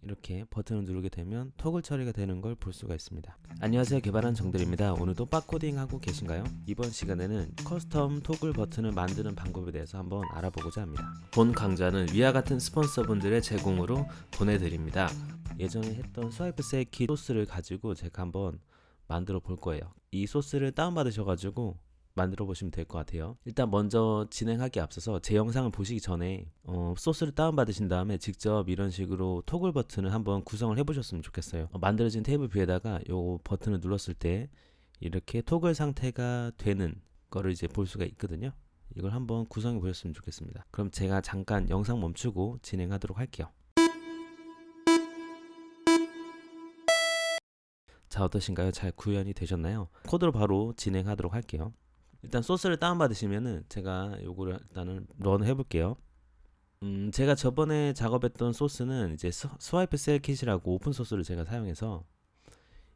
이렇게 버튼을 누르게 되면 토글 처리가 되는 걸 볼 수가 있습니다. 안녕하세요, 개발한 정들입니다. 오늘도 빡코딩 하고 계신가요? 이번 시간에는 커스텀 토글 버튼을 만드는 방법에 대해서 한번 알아보고자 합니다. 본 강좌는 위와 같은 스폰서분들의 제공으로 보내드립니다. 예전에 했던 스와이프 셀키 소스를 가지고 제가 한번 만들어 볼 거예요. 이 소스를 다운받으셔가지고 만들어 보시면 될 것 같아요. 일단 먼저 진행하기에 앞서서 제 영상을 보시기 전에 소스를 다운받으신 다음에 직접 이런 식으로 토글 버튼을 한번 구성을 해보셨으면 좋겠어요. 만들어진 테이블 뷰에다가 요 버튼을 눌렀을 때 이렇게 토글 상태가 되는 거를 이제 볼 수가 있거든요. 이걸 한번 구성해 보셨으면 좋겠습니다. 그럼 제가 잠깐 영상 멈추고 진행하도록 할게요. 자, 어떠신가요? 잘 구현이 되셨나요? 코드로 바로 진행하도록 할게요. 일단 소스를 다운받으시면은 제가 요거를 일단은 런 해볼게요. 제가 저번에 작업했던 소스는 이제 스와이프 셀 킷이라고 오픈 소스를 제가 사용해서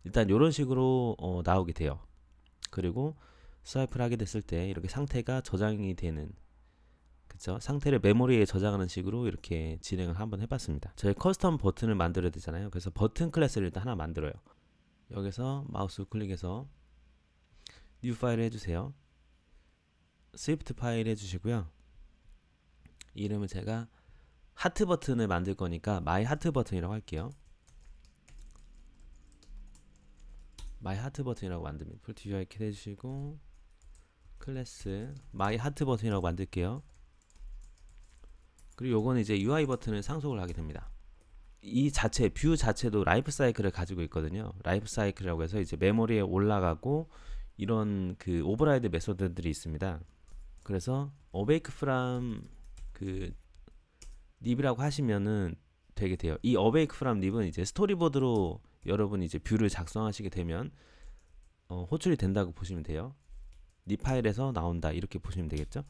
일단 요런 식으로 나오게 돼요. 그리고 스와이프를 하게 됐을 때 이렇게 상태가 저장이 되는, 그쵸? 상태를 메모리에 저장하는 식으로 이렇게 진행을 한번 해봤습니다. 저희 커스텀 버튼을 만들어야 되잖아요. 그래서 버튼 클래스를 일단 하나 만들어요. 여기서 마우스 클릭해서 뉴 파일 해주세요. 스위프트 파일 해주시고요. 이름을 제가 하트 버튼을 만들 거니까 마이 하트 버튼이라고 할게요. 마이 하트 버튼이라고 만듭니다. 프로티 UI 킷 해주시고 클래스 마이 하트 버튼이라고 만들게요. 그리고 요거는 이제 UI 버튼을 상속을 하게 됩니다. 이 자체 뷰 자체도 라이프 사이클을 가지고 있거든요. 라이프 사이클이라고 해서 이제 메모리에 올라가고 이런 그 오버라이드 메소드들이 있습니다. 그래서 어베이크 프람 그 립이라고 하시면은 되게 돼요. 이 어베이크 프람 립은 이제 스토리보드로 여러분 이제 뷰를 작성하시게 되면 호출이 된다고 보시면 돼요. 립 파일에서 나온다 이렇게 보시면 되겠죠.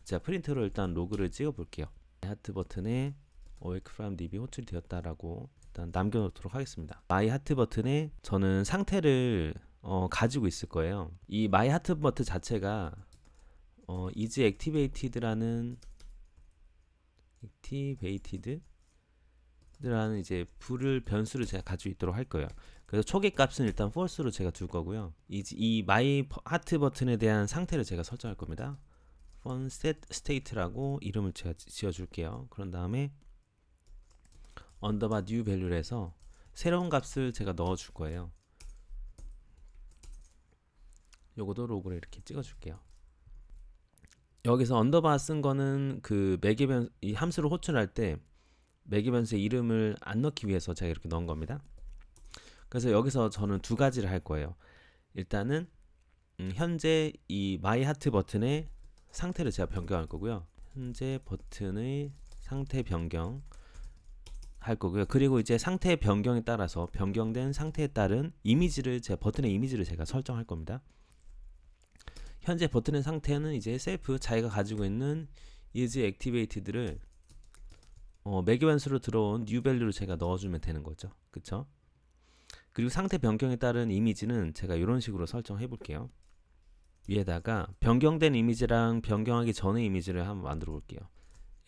제가 프린트로 일단 로그를 찍어 볼게요. 하트 버튼에 어웨이크 프람 립이 호출이 되었다라고 일단 남겨놓도록 하겠습니다. 마이 하트 버튼에 저는 상태를 가지고 있을 거예요. 이 마이 하트 버튼 자체가 is activated라는 이제 불을 변수를 제가 가지고 있도록 할 거예요. 그래서 초기 값은 일단 false로 제가 둘 거고요. 이 my 하트 버튼에 대한 상태를 제가 설정할 겁니다. fun set state라고 이름을 제가 지어 줄게요. 그런 다음에 언더바 new value를 해서 새로운 값을 제가 넣어 줄 거예요. 요거도 로그를 이렇게 찍어 줄게요. 여기서 언더바 쓴 거는 그 이 함수를 호출할 때 매개 변수의 이름을 안 넣기 위해서 제가 이렇게 넣은 겁니다. 그래서 여기서 저는 두 가지를 할 거예요. 일단은 현재 이 마이 하트 버튼의 상태를 제가 변경할 거고요. 현재 버튼의 상태 변경 할 거고요. 그리고 이제 상태 변경에 따라서 변경된 상태에 따른 이미지를 버튼의 이미지를 제가 설정할 겁니다. 현재 버튼의 상태는 이제 셀프 자기가 가지고 있는 is activated를 매개 변수로 들어온 new value를 제가 넣어주면 되는 거죠. 그쵸? 그리고 상태 변경에 따른 이미지는 제가 이런 식으로 설정해 볼게요. 위에다가 변경된 이미지랑 변경하기 전의 이미지를 한번 만들어 볼게요.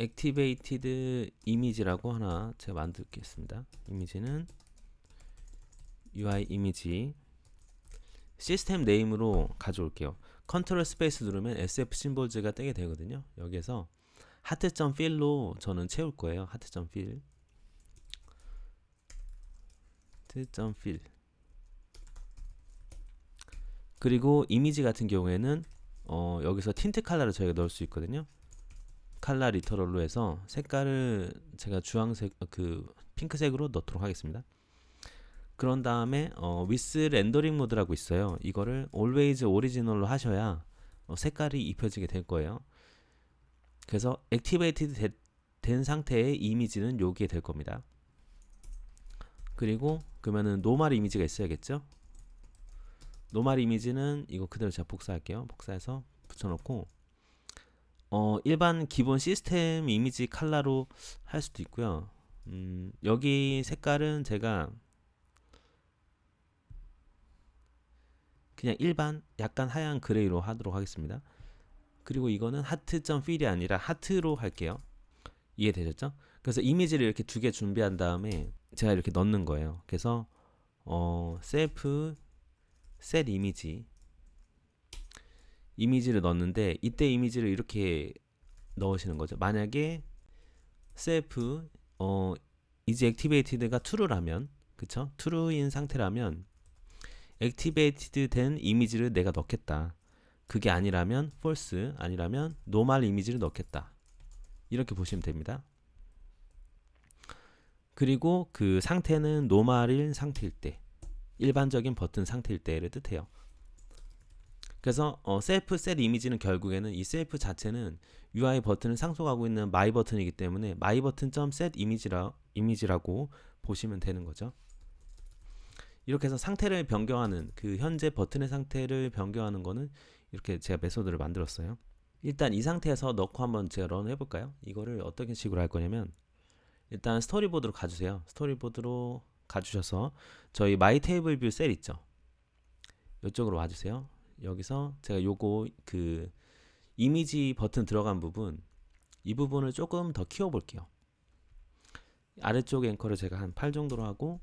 activated 이미지라고 하나 제가 만들겠습니다. 이미지는 UI 이미지 시스템 네임으로 가져올게요. 컨트롤 스페이스 누르면 SF 심볼즈가 뜨게 되거든요. 여기에서 하트.fil로 저는 채울 거예요. 하트.fill 하트.fill 그리고 이미지 같은 경우에는 여기서 틴트 컬러를 저희가 넣을 수 있거든요. 컬러 리터럴로 해서 색깔을 제가 주황색 핑크색으로 넣도록 하겠습니다. 그런 다음에 with 렌더링 모드라고 있어요. 이거를 always original로 하셔야 색깔이 입혀지게 될 거예요. 그래서 activated 된 상태의 이미지는 여기에 될 겁니다. 그리고 그러면은 노멀 이미지가 있어야겠죠. 노멀 이미지는 이거 그대로 제가 복사할게요. 복사해서 붙여놓고 일반 기본 시스템 이미지 컬러로 할 수도 있고요. 여기 색깔은 제가 그냥 일반 약간 하얀 그레이로 하도록 하겠습니다. 그리고 이거는 하트.fill이 아니라 하트로 할게요. 이해되셨죠? 그래서 이미지를 이렇게 두 개 준비한 다음에 제가 이렇게 넣는 거예요. 그래서 셀프 셋 이미지를 넣는데, 이때 이미지를 이렇게 넣으시는 거죠. 만약에 셀프 is activated가 true라면, 그쵸? true인 상태라면 activated 된 이미지를 내가 넣겠다. 그게 아니라면 false, 아니라면 normal 이미지를 넣겠다. 이렇게 보시면 됩니다. 그리고 그 상태는 normal인 상태일 때, 일반적인 버튼 상태일 때를 뜻해요. 그래서 셀프 셋 이미지는 결국에는 이 셀프 자체는 UI 버튼을 상속하고 있는 마이 버튼이기 때문에 마이 버튼 셋 이미지라고 보시면 되는 거죠. 이렇게 해서 상태를 변경하는, 그 현재 버튼의 상태를 변경하는 거는 이렇게 제가 메소드를 만들었어요. 일단 이 상태에서 넣고 한번 제가 런 해볼까요? 이거를 어떤 식으로 할 거냐면, 일단 스토리보드로 가주세요. 스토리보드로 가주셔서 저희 마이 테이블 뷰 셀 있죠? 이쪽으로 와주세요. 여기서 제가 요거 그 이미지 버튼 들어간 부분, 이 부분을 조금 더 키워 볼게요. 아래쪽 앵커를 제가 한 8 정도로 하고,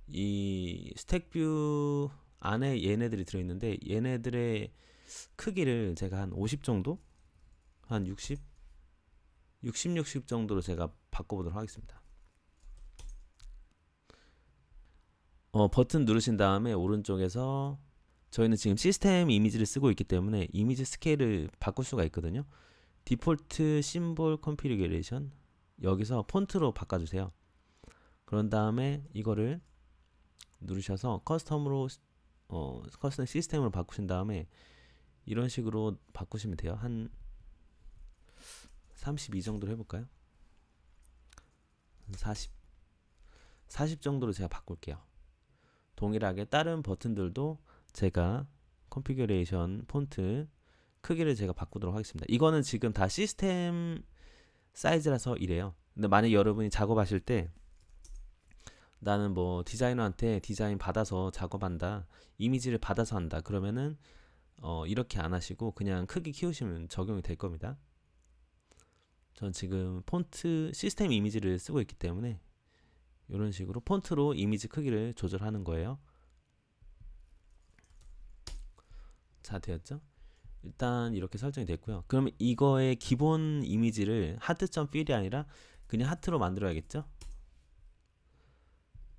이 스택뷰 안에 얘네들이 들어있는데 얘네들의 크기를 제가 한 50 정도? 한 60 정도로 제가 바꿔보도록 하겠습니다. 버튼 누르신 다음에 오른쪽에서, 저희는 지금 시스템 이미지를 쓰고 있기 때문에 이미지 스케일을 바꿀 수가 있거든요. 디폴트 심볼 컨피그레이션, 여기서 폰트로 바꿔주세요. 그런 다음에 이거를 누르셔서 커스텀 시스템으로 바꾸신 다음에 이런 식으로 바꾸시면 돼요. 한 32 정도로 해볼까요? 40 정도로 제가 바꿀게요. 동일하게 다른 버튼들도 제가 컨피그레이션 폰트 크기를 제가 바꾸도록 하겠습니다. 이거는 지금 다 시스템 사이즈라서 이래요. 근데 만약 여러분이 작업하실 때 나는 뭐 디자이너한테 디자인 받아서 작업한다, 이미지를 받아서 한다, 그러면은 이렇게 안 하시고 그냥 크기 키우시면 적용이 될 겁니다. 전 지금 폰트 시스템 이미지를 쓰고 있기 때문에 이런 식으로 폰트로 이미지 크기를 조절하는 거예요. 자, 되었죠? 일단 이렇게 설정이 됐고요. 그러면 이거의 기본 이미지를 하트.필이 아니라 그냥 하트로 만들어야겠죠?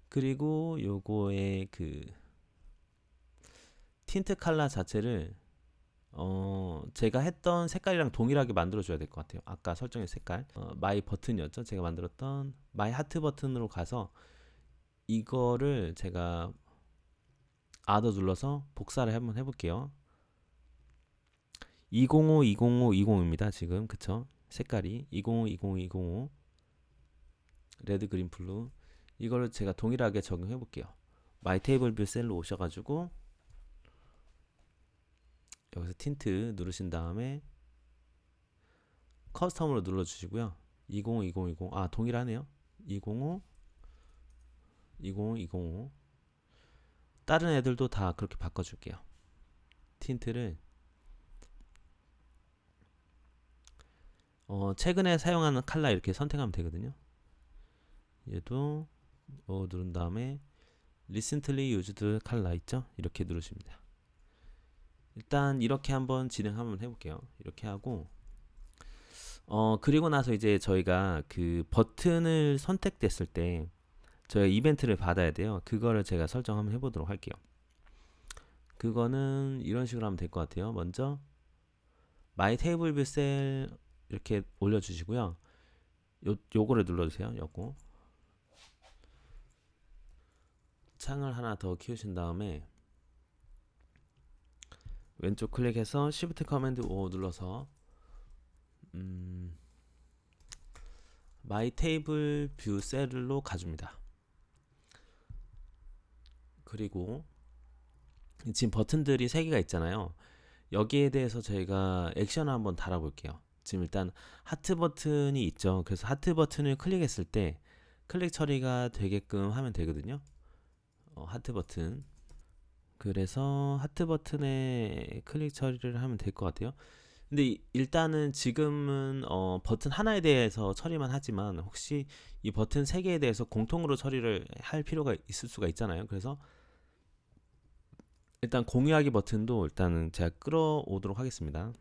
그리고 요거의 그 틴트 컬러 자체를 제가 했던 색깔이랑 동일하게 만들어줘야 될 것 같아요. 아까 설정의 색깔, 마이 버튼이었죠? 제가 만들었던 마이 하트 버튼으로 가서 이거를 제가 아더 눌러서 복사를 한번 해볼게요. 205, 205, 20입니다. 지금 그쵸? 색깔이 205, 205, 205 레드, 그린, 블루. 이거를 제가 동일하게 적용해 볼게요. 마이 테이블 뷰 셀로 오셔가지고 여기서 틴트 누르신 다음에 커스텀으로 눌러주시고요. 205, 20, 20. 아, 동일하네요. 205, 205, 205. 다른 애들도 다 그렇게 바꿔줄게요. 틴트를 최근에 사용하는 컬러 이렇게 선택하면 되거든요. 얘도 누른 다음에 Recently Used Color 있죠? 이렇게 누르십니다. 일단 이렇게 한번 진행하면 해볼게요. 이렇게 하고 그리고 나서 이제 저희가 그 버튼을 선택됐을 때 저희가 이벤트를 받아야 돼요. 그거를 제가 설정 한번 해보도록 할게요. 그거는 이런 식으로 하면 될 것 같아요. 먼저 마이 테이블 뷰 셀 이렇게 올려주시고요. 요거를 눌러주세요. 요거 창을 하나 더 키우신 다음에 왼쪽 클릭해서 Shift 커맨드 O 눌러서 마이 테이블 뷰 셀로 가줍니다. 그리고 지금 버튼들이 3개가 있잖아요. 여기에 대해서 저희가 액션을 한번 달아볼게요. 지금 일단 하트 버튼이 있죠. 그래서 하트 버튼을 클릭했을 때 클릭 처리가 되게끔 하면 되거든요. 하트 버튼. 그래서 하트 버튼에 클릭 처리를 하면 될 것 같아요. 근데 일단은 지금은 버튼 하나에 대해서 처리만 하지만 혹시 이 버튼 세 개에 대해서 공통으로 처리를 할 필요가 있을 수가 있잖아요. 그래서 일단 공유하기 버튼도 일단은 제가 끌어오도록 하겠습니다.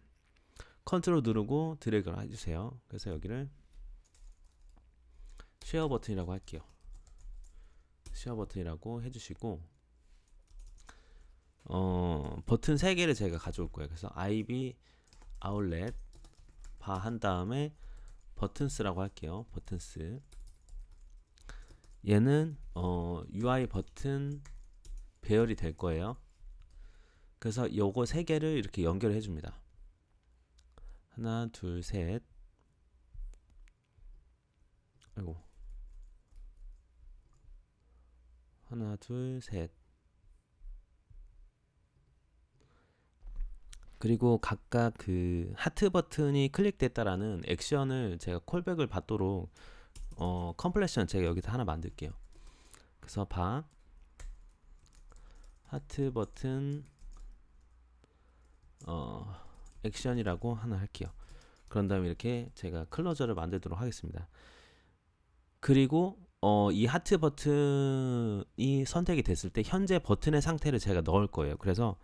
컨트롤 누르고 드래그를 해주세요. 그래서 여기를 쉐어 버튼이라고 할게요. 쉐어 버튼이라고 해주시고 버튼 3개를 제가 가져올 거예요. 그래서 IB 아울렛 바 한 다음에 버튼스라고 할게요. 버튼스 얘는 UI 버튼 배열이 될 거예요. 그래서 요거 3개를 이렇게 연결해 줍니다. 하나 둘 셋 아이고 하나 둘 셋 그리고 각각 그 하트 버튼이 클릭됐다라는 액션을 제가 콜백을 받도록 컴플레션 제가 여기다 하나 만들게요. 그래서 바 하트 버튼 액션이라고 하나 할게요. 그런 다음에 이렇게 제가 클로저를 만들도록 하겠습니다. 그리고 이 하트 버튼이 선택이 됐을 때 현재 버튼의 상태를 제가 넣을 거예요. 그래서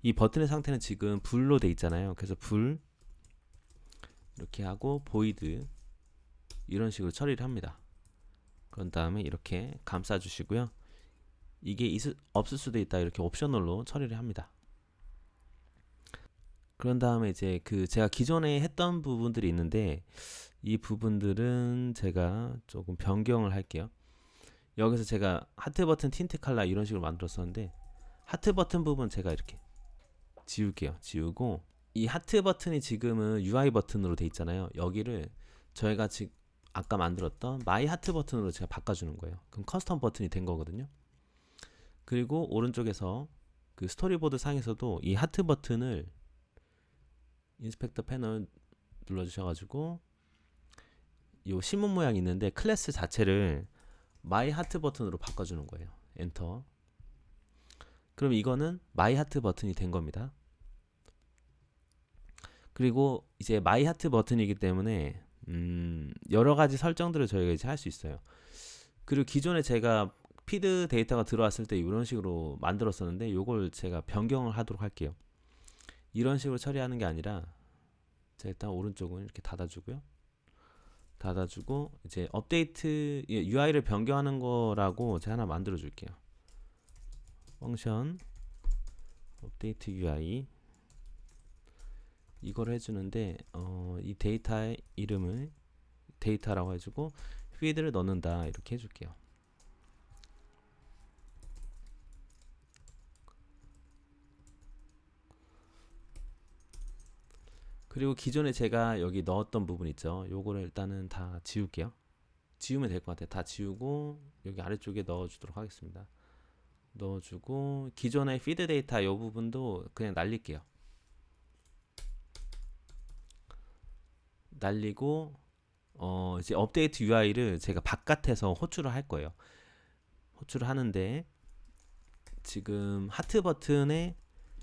이 버튼의 상태는 지금 불로 돼 있잖아요. 그래서 불 이렇게 하고 보이드 이런 식으로 처리를 합니다. 그런 다음에 이렇게 감싸 주시고요. 이게 없을 수도 있다 이렇게 옵셔널로 처리를 합니다. 그런 다음에 이제 그 제가 기존에 했던 부분들이 있는데 이 부분들은 제가 조금 변경을 할게요. 여기서 제가 하트 버튼 틴트 컬러 이런 식으로 만들었었는데 하트 버튼 부분 제가 이렇게 지울게요. 지우고 이 하트 버튼이 지금은 UI 버튼으로 돼 있잖아요. 여기를 저희가 지금 아까 만들었던 마이 하트 버튼으로 제가 바꿔주는 거예요. 그럼 커스텀 버튼이 된 거거든요. 그리고 오른쪽에서 그 스토리보드 상에서도 이 하트 버튼을 인스펙터 패널 눌러주셔가지고 이 신문 모양이 있는데 클래스 자체를 마이 하트 버튼으로 바꿔주는 거예요. 엔터. 그럼 이거는 마이 하트 버튼이 된 겁니다. 그리고 이제 마이 하트 버튼이기 때문에 여러 가지 설정들을 저희가 이제 할 수 있어요. 그리고 기존에 제가 피드 데이터가 들어왔을 때 이런 식으로 만들었었는데 이걸 제가 변경을 하도록 할게요. 이런 식으로 처리하는 게 아니라 자 일단 오른쪽은 이렇게 닫아주고요. 닫아주고 이제 업데이트 UI를 변경하는 거라고 제가 하나 만들어 줄게요. 펑션 업데이트 UI 이걸 해주는데 이 데이터의 이름을 데이터라고 해주고 피드를 넣는다 이렇게 해줄게요. 그리고 기존에 제가 여기 넣었던 부분 있죠. 요거를 일단은 다 지울게요. 지우면 될 것 같아요. 다 지우고 여기 아래쪽에 넣어주도록 하겠습니다. 넣어주고 기존의 피드 데이터 요 부분도 그냥 날릴게요. 날리고 이제 업데이트 UI를 제가 바깥에서 호출을 할 거예요. 호출을 하는데 지금 하트 버튼의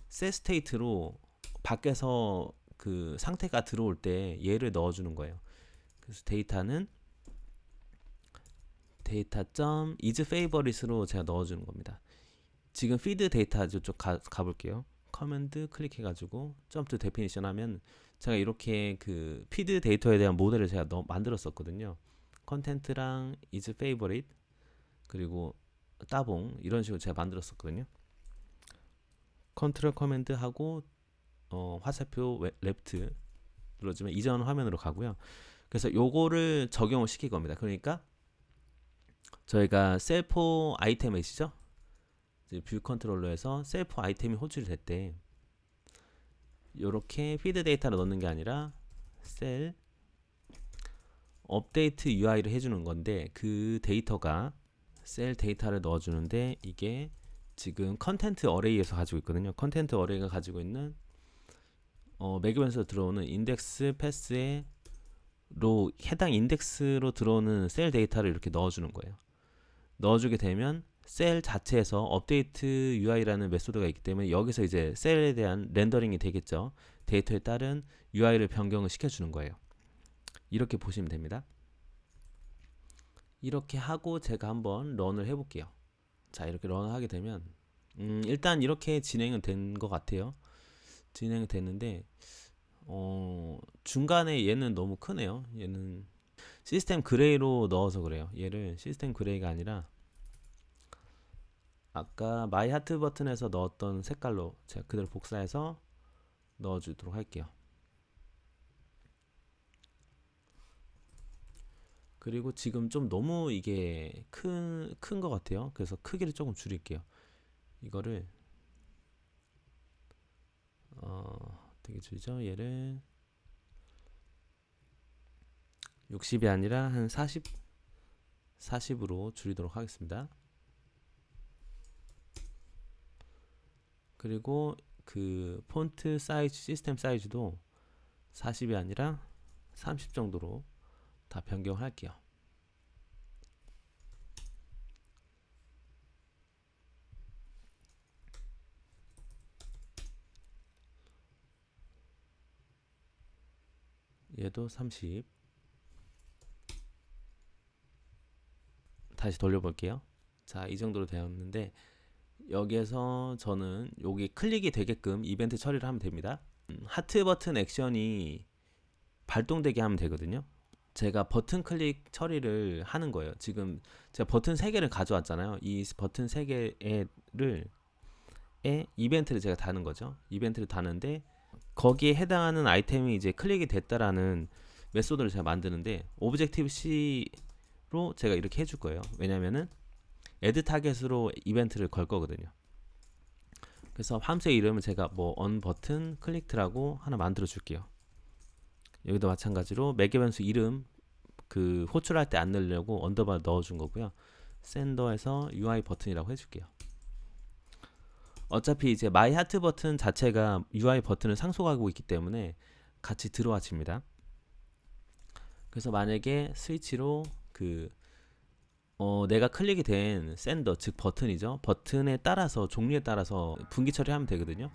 셋 스테이트로 밖에서 그 상태가 들어올 때 얘를 넣어주는 거예요. 그래서 데이터는 data.isFavorite으로 제가 넣어주는 겁니다. 지금 feed 데이터 저쪽 가볼게요. 커맨드 클릭해가지고 점프 데피니션 하면 제가 이렇게 그 feed 데이터에 대한 모델을 제가 만들었었거든요. 컨텐트랑 isFavorite 그리고 따봉 이런 식으로 제가 만들었었거든요. 컨트롤 커맨드 하고 화살표 레프트 눌러주면 이전 화면으로 가고요. 그래서 요거를 적용을 시킬 겁니다. 그러니까 저희가 셀프 아이템 애시죠? 뷰 컨트롤러에서 셀프 아이템이 호출이 됐대. 요렇게 피드 데이터를 넣는 게 아니라 셀 업데이트 UI를 해주는 건데 그 데이터가 셀 데이터를 넣어주는데 이게 지금 컨텐트 어레이에서 가지고 있거든요. 컨텐트 어레이가 가지고 있는 매기변에서 들어오는 인덱스 패스에 해당 인덱스로 들어오는 셀 데이터를 이렇게 넣어주는 거예요. 넣어주게 되면 셀 자체에서 업데이트 UI라는 메소드가 있기 때문에 여기서 이제 셀에 대한 렌더링이 되겠죠. 데이터에 따른 UI를 변경을 시켜주는 거예요. 이렇게 보시면 됩니다. 이렇게 하고 제가 한번 런을 해볼게요. 자, 이렇게 런을 하게 되면 일단 이렇게 진행은 된 것 같아요. 진행이 됐는데 중간에 얘는 너무 크네요. 얘는 시스템 그레이로 넣어서 그래요. 얘를 시스템 그레이가 아니라 아까 마이 하트 버튼에서 넣었던 색깔로 제가 그대로 복사해서 넣어주도록 할게요. 그리고 지금 좀 너무 이게 큰 것 같아요. 그래서 크기를 조금 줄일게요. 이거를 어떻게 줄이죠? 얘를 60이 아니라 한 40으로 줄이도록 하겠습니다. 그리고 그 폰트 사이즈, 시스템 사이즈도 40이 아니라 30 정도로 다 변경할게요. 얘도 30. 다시 돌려볼게요. 자, 이 정도로 되었는데 여기에서 저는 여기 클릭이 되게끔 이벤트 처리를 하면 됩니다. 하트 버튼 액션이 발동되게 하면 되거든요. 제가 버튼 클릭 처리를 하는 거예요. 지금 제가 버튼 3개를 가져왔잖아요. 이 버튼 3개를 이벤트를 제가 다는 거죠. 이벤트를 다는데 거기에 해당하는 아이템이 이제 클릭이 됐다라는 메소드를 제가 만드는데 오브젝티브 C로 제가 이렇게 해줄 거예요. 왜냐면은 애드 타겟으로 이벤트를 걸 거거든요. 그래서 함수의 이름을 제가 뭐 on 버튼 클릭트라고 하나 만들어 줄게요. 여기도 마찬가지로 매개 변수 이름 그 호출할 때 안 넣으려고 언더바 넣어준 거고요. 샌더에서 UI 버튼이라고 해줄게요. 어차피 이제 마이 하트 버튼 자체가 UI 버튼을 상속하고 있기 때문에 같이 들어와집니다. 그래서 만약에 스위치로 내가 클릭이 된 샌더 즉 버튼이죠. 버튼에 따라서 종류에 따라서 분기 처리하면 되거든요.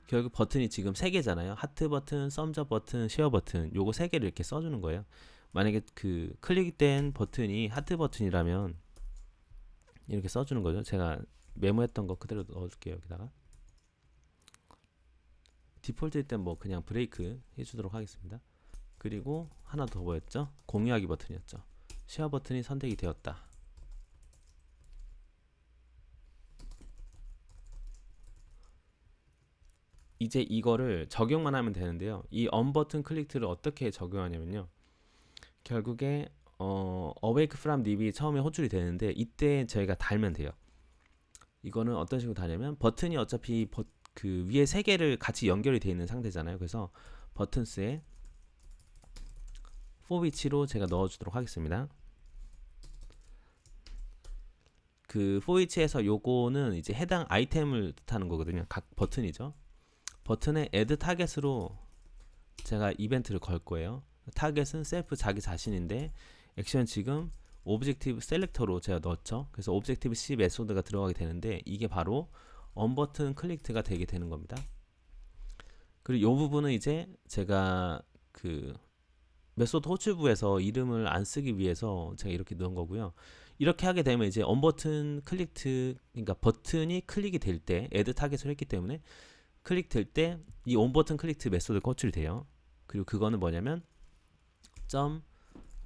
결국 버튼이 지금 3개잖아요. 하트 버튼, 썸즈업 버튼, 쉐어 버튼 요거 3개를 이렇게 써주는 거예요. 만약에 그 클릭된 버튼이 하트 버튼이라면 이렇게 써주는 거죠. 제가 메모했던 거 그대로 넣어줄게요. 여기다가 디폴트일 땐 뭐 그냥 브레이크 해주도록 하겠습니다. 그리고 하나 더 뭐였죠? 공유하기 버튼이었죠. 쉐어 버튼이 선택이 되었다. 이제 이거를 적용만 하면 되는데요. 이 on 버튼 클릭트를 어떻게 적용하냐면요. 결국에 awake from lib이 처음에 호출이 되는데 이때 저희가 달면 돼요. 이거는 어떤 식으로 다냐면 버튼이 어차피 그 위에 3개를 같이 연결이 되어 있는 상태잖아요. 그래서 버튼스에 for each로 제가 넣어주도록 하겠습니다. 그 for each에서 요거는 이제 해당 아이템을 뜻하는 거거든요. 각 버튼이죠. 버튼에 add 타겟으로 제가 이벤트를 걸 거예요. 타겟은 셀프 자기 자신인데 액션 지금 오브젝티브 셀렉터로 제가 넣었죠. 그래서 오브젝티브 C 메소드가 들어가게 되는데 이게 바로 on 버튼 클릭트가 되게 되는 겁니다. 그리고 이 부분은 이제 제가 그 메소드 호출부에서 이름을 안 쓰기 위해서 제가 이렇게 넣은 거고요. 이렇게 하게 되면 이제 on 버튼 클릭트, 그러니까 버튼이 클릭이 될 때 add 타겟을 했기 때문에 클릭될 때 이 on 버튼 클릭트 메소드가 호출이 돼요. 그리고 그거는 뭐냐면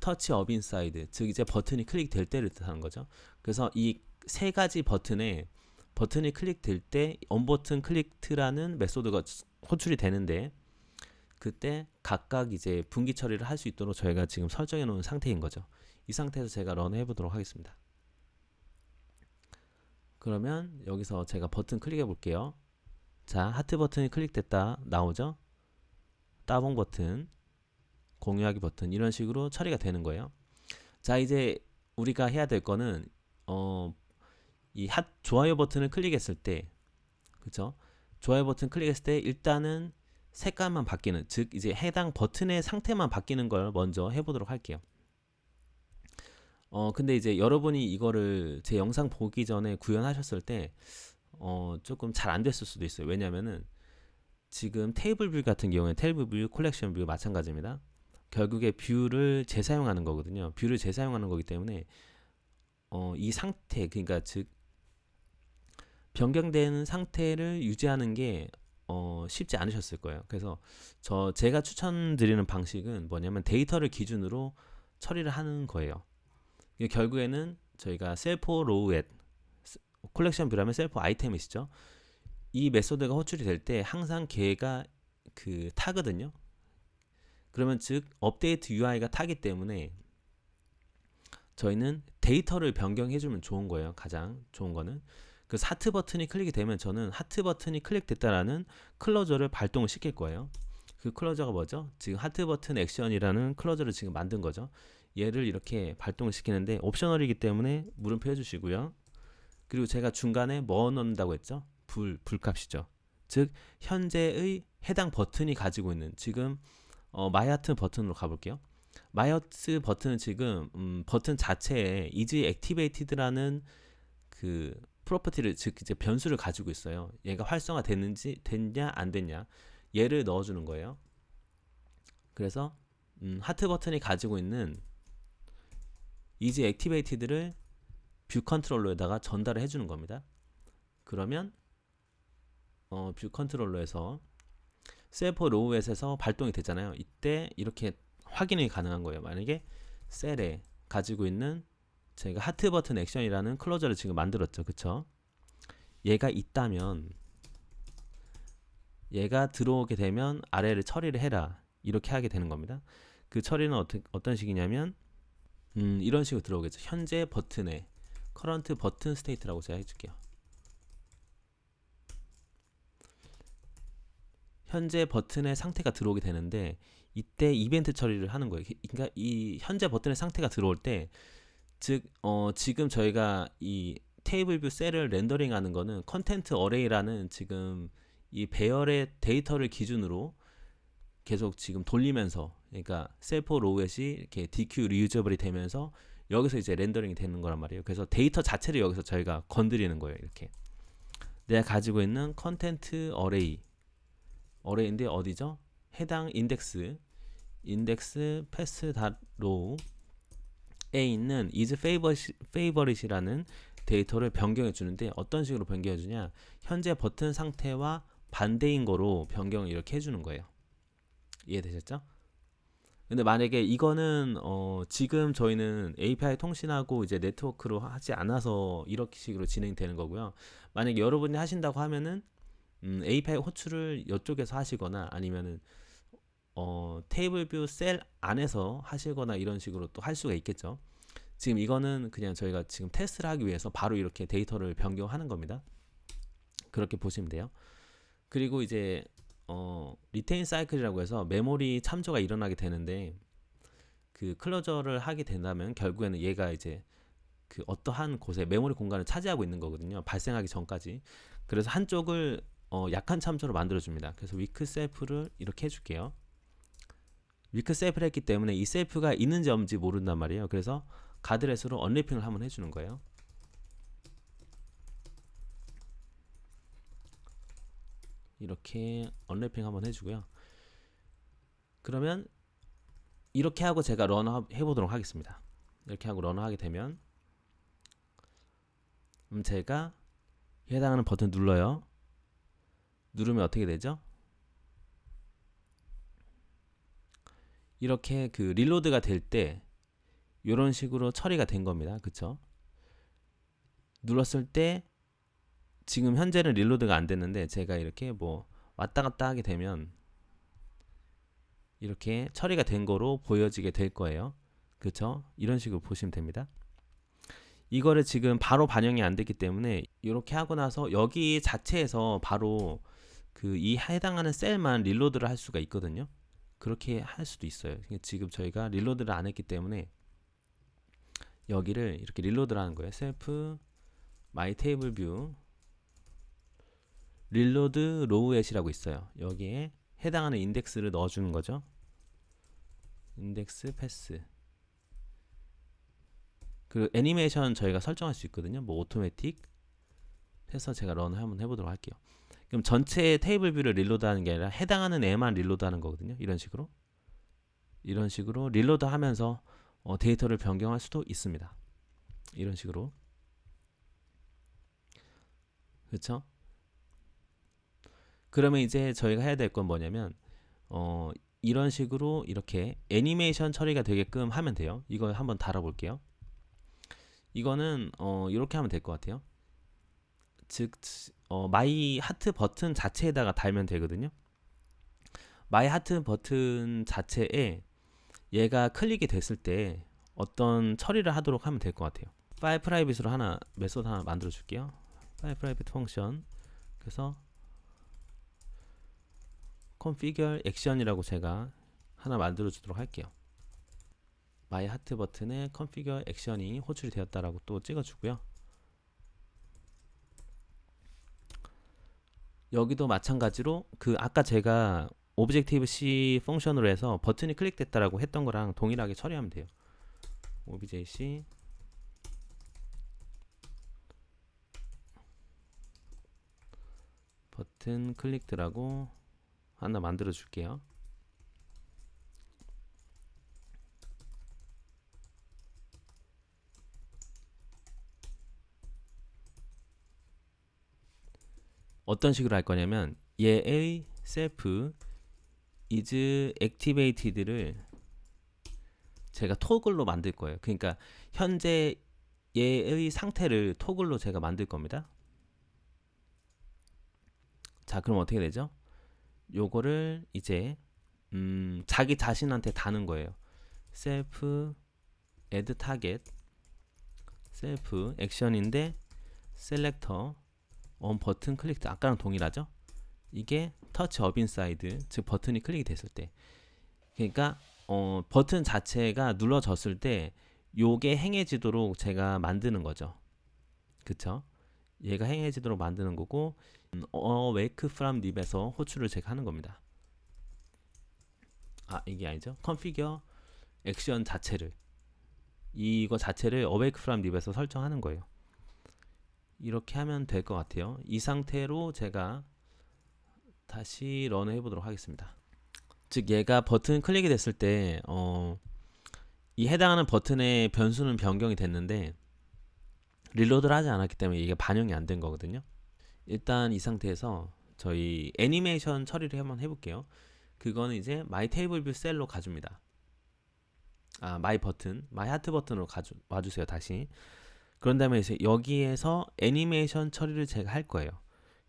touch up inside, 즉 이제 버튼이 클릭될 때를 뜻하는 거죠. 그래서 이 3가지 버튼이 클릭될 때 on 버튼 클릭트라는 메소드가 호출이 되는데 그때 각각 이제 분기 처리를 할 수 있도록 저희가 지금 설정해 놓은 상태인 거죠. 이 상태에서 제가 런 해보도록 하겠습니다. 그러면 여기서 제가 버튼 클릭해 볼게요. 자, 하트 버튼이 클릭됐다 나오죠. 따봉 버튼, 공유하기 버튼 이런 식으로 처리가 되는 거예요. 자, 이제 우리가 해야 될 거는 이 좋아요 버튼을 클릭했을 때, 그쵸? 좋아요 버튼 클릭했을 때 일단은 색깔만 바뀌는, 즉 이제 해당 버튼의 상태만 바뀌는 걸 먼저 해보도록 할게요. 근데 이제 여러분이 이거를 제 영상 보기 전에 구현하셨을 때 조금 잘 안 됐을 수도 있어요. 왜냐면은 지금 테이블 뷰 같은 경우에 테이블 뷰, 콜렉션 뷰 마찬가지입니다. 결국에 뷰를 재사용하는 거거든요. 뷰를 재사용하는 거기 때문에 이 상태, 그러니까 즉 변경된 상태를 유지하는 게 쉽지 않으셨을 거예요. 그래서 제가 추천드리는 방식은 뭐냐면 데이터를 기준으로 처리를 하는 거예요. 결국에는 저희가 셀프 로우앳 콜렉션 뷰라면 셀프 아이템이시죠. 이 메소드가 호출이 될 때 항상 걔가 그 타거든요. 그러면 즉 업데이트 UI가 타기 때문에 저희는 데이터를 변경해주면 좋은 거예요. 가장 좋은 거는 그 하트 버튼이 클릭이 되면 저는 하트 버튼이 클릭됐다라는 클로저를 발동을 시킬 거예요. 그 클로저가 뭐죠? 지금 하트 버튼 액션이라는 클로저를 지금 만든 거죠. 얘를 이렇게 발동을 시키는데 옵셔널이기 때문에 물음표 해주시고요. 그리고 제가 중간에 뭐 넣는다고 했죠? 불값이죠. 즉 현재의 해당 버튼이 가지고 있는 지금 마이하트 버튼으로 가볼게요. 마이하트 버튼은 지금 버튼 자체에 is activated라는 그 프로퍼티를 즉 이제 변수를 가지고 있어요. 얘가 활성화 됐냐 안 됐냐 얘를 넣어주는 거예요. 그래서 하트 버튼이 가지고 있는 is activated를 뷰 컨트롤러에다가 전달을 해주는 겁니다. 그러면 뷰 컨트롤러에서 셀프 로우앳에서 발동이 되잖아요. 이때 이렇게 확인이 가능한 거예요. 만약에 셀에 가지고 있는 제가 하트 버튼 액션이라는 클로저를 지금 만들었죠. 그쵸? 얘가 있다면 얘가 들어오게 되면 아래를 처리를 해라. 이렇게 하게 되는 겁니다. 그 처리는 어떤 식이냐면 이런 식으로 들어오겠죠. 현재 버튼에 current 버튼 스테이트라고 제가 해줄게요. 현재 버튼의 상태가 들어오게 되는데 이때 이벤트 처리를 하는 거예요. 그러니까 이 현재 버튼의 상태가 들어올 때 즉 지금 저희가 이 테이블 뷰 셀을 렌더링 하는 거는 컨텐트 어레이라는 지금 이 배열의 데이터를 기준으로 계속 지금 돌리면서 그러니까 셀프 로우앳이 이렇게 DQ 리유저블이 되면서 여기서 이제 렌더링이 되는 거란 말이에요. 그래서 데이터 자체를 여기서 저희가 건드리는 거예요. 이렇게 내가 가지고 있는 컨텐트 어레이인데 어디죠? 해당 인덱스 패스 로우에 있는 is favorite이라는 데이터를 변경해 주는데 어떤 식으로 변경해 주냐? 현재 버튼 상태와 반대인 거로 변경을 이렇게 해 주는 거예요. 이해되셨죠? 근데 만약에 이거는 지금 저희는 API 통신하고 이제 네트워크로 하지 않아서 이렇게 식으로 진행되는 거고요. 만약에 여러분이 하신다고 하면은 API 호출을 이쪽에서 하시거나 아니면은 테이블 뷰 셀 안에서 하시거나 이런 식으로 또 할 수가 있겠죠. 지금 이거는 그냥 저희가 지금 테스트를 하기 위해서 바로 이렇게 데이터를 변경하는 겁니다. 그렇게 보시면 돼요. 그리고 이제 리테인 사이클이라고 해서 메모리 참조가 일어나게 되는데 그 클로저를 하게 된다면 결국에는 얘가 이제 그 어떠한 곳에 메모리 공간을 차지하고 있는 거거든요. 발생하기 전까지. 그래서 한쪽을 약한 참조로 만들어줍니다. 그래서 위크 셀프를 이렇게 해줄게요. 위크 셀프를 했기 때문에 이 셀프가 있는지 없는지 모른단 말이에요. 그래서 가드렛으로 언래핑을 한번 해주는 거예요. 이렇게 언래핑 한번 해주고요. 그러면 이렇게 하고 제가 런 해보도록 하겠습니다. 이렇게 하고 런 하게 되면 제가 해당하는 버튼 눌러요. 누르면 어떻게 되죠? 이렇게 그 릴로드가 될 때 이런 식으로 처리가 된 겁니다. 그쵸? 눌렀을 때 지금 현재는 릴로드가 안 됐는데 제가 이렇게 뭐 왔다 갔다 하게 되면 이렇게 처리가 된 거로 보여지게 될 거예요. 그쵸? 이런 식으로 보시면 됩니다. 이거를 지금 바로 반영이 안 됐기 때문에 이렇게 하고 나서 여기 자체에서 바로 그 이 해당하는 셀만 릴로드를 할 수가 있거든요. 그렇게 할 수도 있어요. 지금 저희가 릴로드를 안 했기 때문에 여기를 이렇게 릴로드를 하는 거예요. 셀프 마이 테이블 뷰 릴로드 로우앳이라고 있어요. 여기에 해당하는 인덱스를 넣어주는 거죠. 인덱스 패스 그 애니메이션 저희가 설정할 수 있거든요. 뭐 오토매틱 해서 제가 런 한번 해보도록 할게요. 그럼 전체 테이블 뷰를 릴로드하는 게 아니라 해당하는 애만 릴로드하는 거거든요. 이런 식으로 릴로드하면서 데이터를 변경할 수도 있습니다. 이런 식으로. 그렇죠? 그러면 이제 저희가 해야 될 건 뭐냐면 이런 식으로 이렇게 애니메이션 처리가 되게끔 하면 돼요. 이거 한번 달아볼게요. 이거는 이렇게 하면 될 것 같아요. 즉 마이 하트 버튼 자체에다가 달면 되거든요. 마이 하트 버튼 자체에 얘가 클릭이 됐을 때 어떤 처리를 하도록 하면 될 것 같아요. 파일 프라이빗으로 메소드 하나 만들어 줄게요. 파일 프라이빗 펑션. 그래서 configure action이라고 제가 하나 만들어 주도록 할게요. 마이 하트 버튼에 configure action이 호출이 되었다라고 또 찍어 주고요. 여기도 마찬가지로 그 아까 제가 오브젝티브 C 펑션으로 해서 버튼이 클릭됐다라고 했던 거랑 동일하게 처리하면 돼요. obj-c 버튼 클릭드라고 하나 만들어 줄게요. 어떤 식으로 할 거냐면 얘의 self is activated를 제가 토글로 만들 거예요. 그러니까 현재 얘의 상태를 토글로 제가 만들 겁니다. 자, 그럼 어떻게 되죠? 요거를 이제 자기 자신한테 다는 거예요. self add target self action인데 selector on 버튼 클릭 아까랑 동일하죠? 이게 touch up inside 즉 버튼이 클릭이 됐을 때 그러니까 버튼 자체가 눌러졌을 때 요게 행해지도록 제가 만드는 거죠. 그쵸? 얘가 행해지도록 만드는 거고 wake from lib에서 호출을 제가 하는 겁니다. 아 이게 아니죠? configure 액션 자체를 이거 자체를 awake from lib에서 설정하는 거예요. 이렇게 하면 될 것 같아요. 이 상태로 제가 다시 런을 해보도록 하겠습니다. 즉 얘가 버튼 클릭이 됐을 때 이 해당하는 버튼의 변수는 변경이 됐는데 릴로드를 하지 않았기 때문에 이게 반영이 안 된 거거든요. 일단 이 상태에서 저희 애니메이션 처리를 한번 해볼게요. 그거는 이제 마이 테이블 뷰 셀로 가줍니다. 마이 버튼, 마이 하트 버튼으로 와주세요. 다시. 그런 다음에 이제 여기에서 애니메이션 처리를 제가 할 거예요.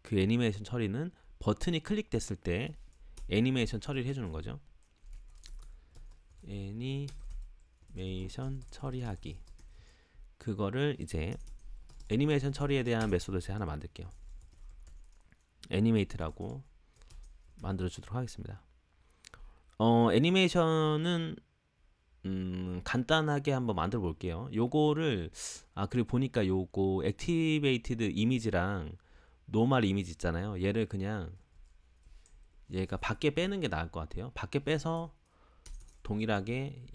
그 애니메이션 처리는 버튼이 클릭됐을 때 애니메이션 처리를 해주는 거죠. 애니메이션 처리하기. 그거를 이제 애니메이션 처리에 대한 메소드를 제가 하나 만들게요. 애니메이트라고 만들어 주도록 하겠습니다. 애니메이션은 간단하게 한번 만들어 볼게요. 요거를 그리고 보니까 요거 액티베이티드 이미지랑 노멀 이미지 있잖아요. 얘를 그냥 얘가 밖에 빼는 게 나을 것 같아요. 밖에 빼서 동일하게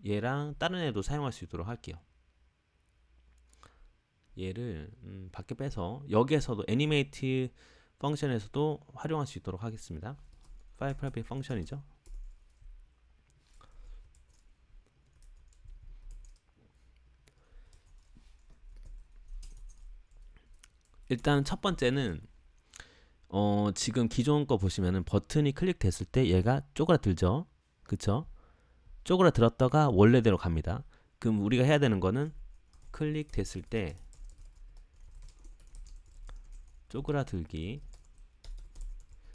얘랑 다른 애도 사용할 수 있도록 할게요. 얘를 밖에 빼서 여기에서도 애니메이트 펑션에서도 활용할 수 있도록 하겠습니다. 파일 프라이빗 펑션이죠. 일단 첫 번째는 지금 기존 거 보시면은 버튼이 클릭됐을 때 얘가 쪼그라들죠. 그쵸? 쪼그라들었다가 원래대로 갑니다. 그럼 우리가 해야 되는 거는 클릭됐을 때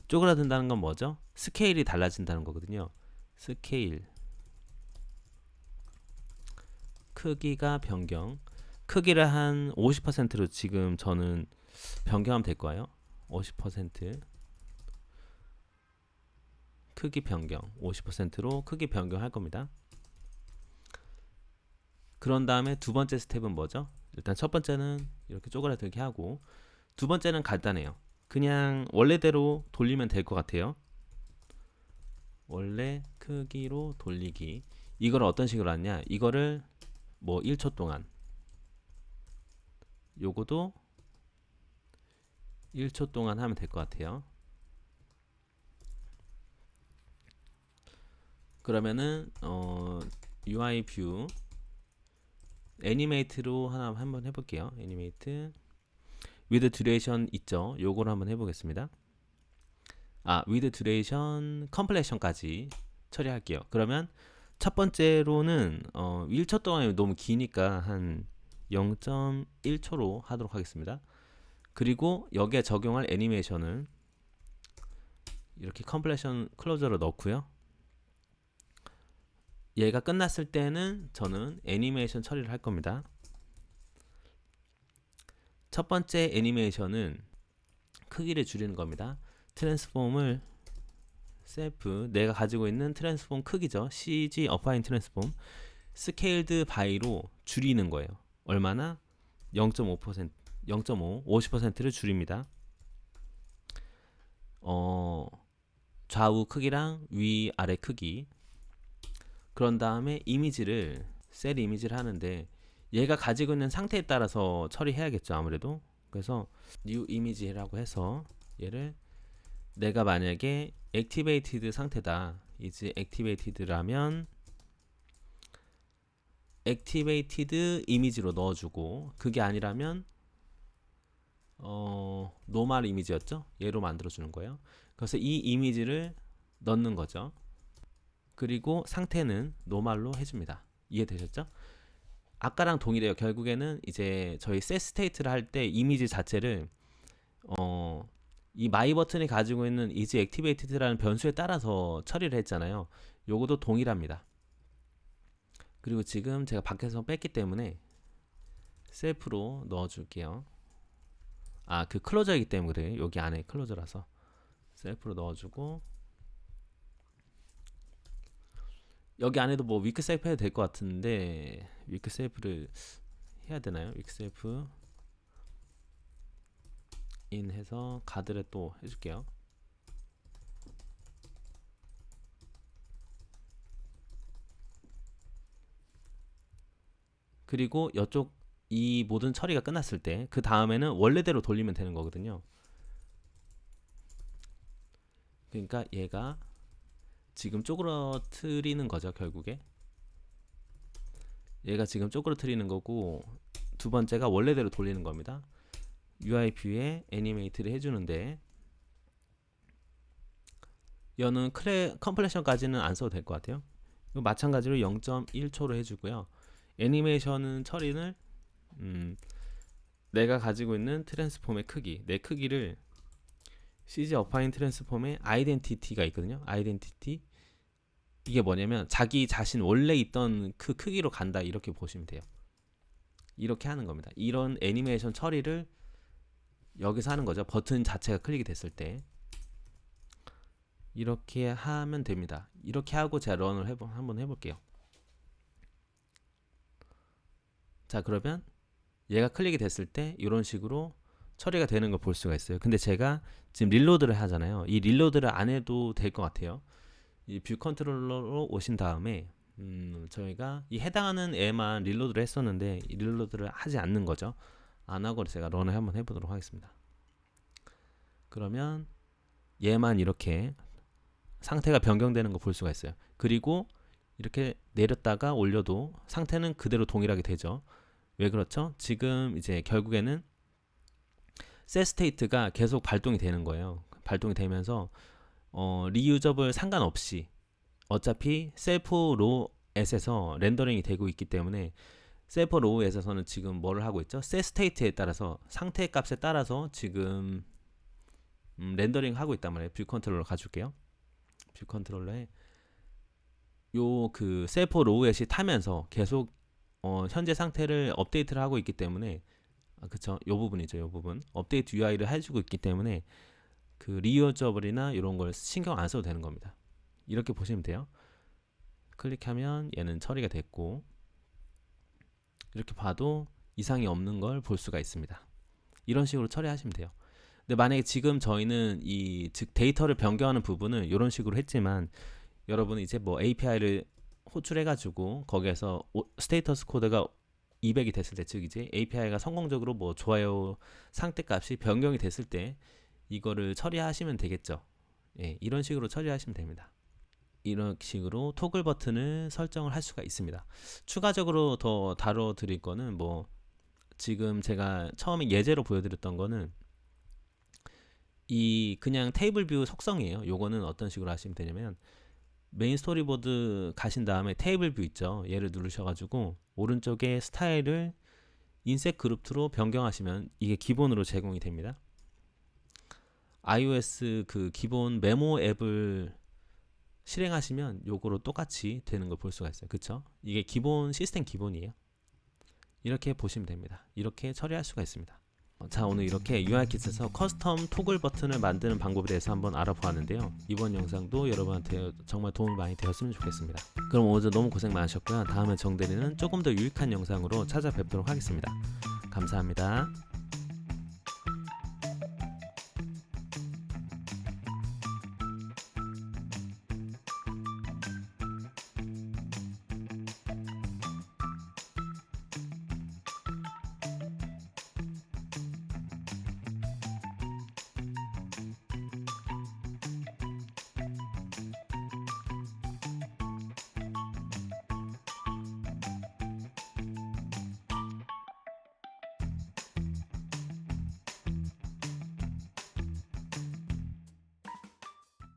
쪼그라든다는 건 뭐죠? 스케일이 달라진다는 거거든요. 스케일 크기가 변경 크기를 한 50%로 지금 저는 변경하면 될 거예요. 50% 크기 변경 50%로 크기 변경할 겁니다. 그런 다음에 두 번째 스텝은 뭐죠? 일단 첫 번째는 이렇게 쪼그라들게 하고 두 번째는 간단해요. 그냥 원래대로 돌리면 될 것 같아요. 원래 크기로 돌리기. 이걸 어떤 식으로 하냐? 이거를 뭐 1초 동안, 요거도 1초 동안 하면 될 것 같아요. 그러면은 UI 뷰 애니메이트로 하나 한번 해볼게요. 애니메이트 with duration 있죠? 요걸 한번 해보겠습니다. with duration completion까지 처리할게요. 그러면 첫 번째로는 1초 동안이 너무 기니까 한 0.1초로 하도록 하겠습니다. 그리고 여기에 적용할 애니메이션을 이렇게 컴플레션 클로저로 넣고요. 얘가 끝났을 때는 저는 애니메이션 처리를 할 겁니다. 첫 번째 애니메이션은 크기를 줄이는 겁니다. 트랜스폼을 셀프, 내가 가지고 있는 트랜스폼 크기죠. CG 어파인 트랜스폼 스케일드 바이로 줄이는 거예요. 얼마나? 0.5%, 0.5, 50%를 줄입니다. 좌우 크기랑 위 아래 크기. 그런 다음에 이미지를 셀 이미지를 하는데 얘가 가지고 있는 상태에 따라서 처리해야겠죠, 아무래도. 그래서 new image라고 해서 얘를 내가 만약에 activated 상태다, is activated라면 activated image로 넣어주고, 그게 아니라면 normal 이미지였죠, 얘로 만들어주는 거예요. 그래서 이 이미지를 넣는 거죠. 그리고 상태는 노말로 해줍니다. 이해되셨죠? 아까랑 동일해요. 결국에는 이제 저희 set state를 할 때 이미지 자체를 이 my 버튼이 가지고 있는 is activated라는 변수에 따라서 처리를 했잖아요. 요것도 동일합니다. 그리고 지금 제가 밖에서 뺐기 때문에 셀프로 넣어줄게요. 그 클로저이기 때문에 그래요. 여기 안에 클로저라서 셀프로 넣어주고, 여기 안에도 뭐 위크 셀프 해도 될 것 같은데 위크 셀프를 해야 되나요? 위크 셀프 인 해서 가드를 또 해줄게요. 그리고 이쪽 이 모든 처리가 끝났을 때 그 다음에는 원래대로 돌리면 되는 거거든요. 그러니까 얘가 지금 쪼그러뜨리는 거죠. 결국에 얘가 지금 쪼그러뜨리는 거고, 두 번째가 원래대로 돌리는 겁니다. UI 뷰에 애니메이트를 해주는데 얘는 컴플레션까지는 안 써도 될 것 같아요. 마찬가지로 0.1초로 해주고요. 애니메이션은 처리를 내가 가지고 있는 트랜스폼의 크기, 내 크기를 CG 어파인 트랜스폼의 아이덴티티가 있거든요. 아이덴티티, 이게 뭐냐면 자기 자신 원래 있던 그 크기로 간다, 이렇게 보시면 돼요. 이렇게 하는 겁니다. 이런 애니메이션 처리를 여기서 하는 거죠. 버튼 자체가 클릭이 됐을 때 이렇게 하면 됩니다. 이렇게 하고 제가 런을 한번 해볼게요. 자, 그러면 얘가 클릭이 됐을 때 이런 식으로 처리가 되는 걸 볼 수가 있어요. 근데 제가 지금 릴로드를 하잖아요. 이 릴로드를 안 해도 될 것 같아요. 이 뷰 컨트롤러로 오신 다음에 저희가 이 해당하는 애만 릴로드를 했었는데 이 릴로드를 하지 않는 거죠. 안 하고 제가 런을 한번 해보도록 하겠습니다. 그러면 얘만 이렇게 상태가 변경되는 거 볼 수가 있어요. 그리고 이렇게 내렸다가 올려도 상태는 그대로 동일하게 되죠. 왜 그렇죠? 지금 이제 결국에는 set state가 계속 발동이 되는 거예요. 발동이 되면서 리유저블 상관없이 어차피 셀프 로엣에서 렌더링이 되고 있기 때문에 셀프 로엣에서는 지금 뭐를 하고 있죠? set state에 따라서, 상태 값에 따라서 지금 렌더링 하고 있단 말이에요. 뷰 컨트롤러 가줄게요. 뷰 컨트롤러에 요 그 셀프 로우엣이 타면서 계속 현재 상태를 업데이트를 하고 있기 때문에, 그쵸, 요 부분이죠. 요 부분 업데이트 UI를 해주고 있기 때문에 그 리유저블이나 이런 걸 신경 안 써도 되는 겁니다. 이렇게 보시면 돼요. 클릭하면 얘는 처리가 됐고, 이렇게 봐도 이상이 없는 걸 볼 수가 있습니다. 이런 식으로 처리하시면 돼요. 근데 만약에 지금 저희는 즉 데이터를 변경하는 부분은 이런 식으로 했지만, 여러분은 이제 뭐 API를 호출해가지고 거기에서 스테이터스 코드가 200이 됐을 때, 즉 이제 API가 성공적으로 뭐 좋아요 상태값이 변경이 됐을 때 이거를 처리하시면 되겠죠. 예, 이런 식으로 처리하시면 됩니다. 이런 식으로 토글 버튼을 설정을 할 수가 있습니다. 추가적으로 더 다뤄드릴 거는 뭐 지금 제가 처음에 예제로 보여드렸던 거는 이 그냥 테이블 뷰 속성이에요. 요거는 어떤 식으로 하시면 되냐면 메인 스토리보드 가신 다음에 테이블 뷰 있죠. 얘를 누르셔가지고 오른쪽에 스타일을 인셋 그룹트로 변경하시면 이게 기본으로 제공이 됩니다. iOS 그 기본 메모 앱을 실행하시면 요거로 똑같이 되는 걸 볼 수가 있어요. 그쵸? 이게 기본 시스템 기본이에요. 이렇게 보시면 됩니다. 이렇게 처리할 수가 있습니다. 자, 오늘 이렇게 UIKit에서 커스텀 토글 버튼을 만드는 방법에 대해서 한번 알아보았는데요. 이번 영상도 여러분한테 정말 도움이 많이 되었으면 좋겠습니다. 그럼 오늘도 너무 고생 많으셨고요. 다음에 정대리는 조금 더 유익한 영상으로 찾아뵙도록 하겠습니다. 감사합니다.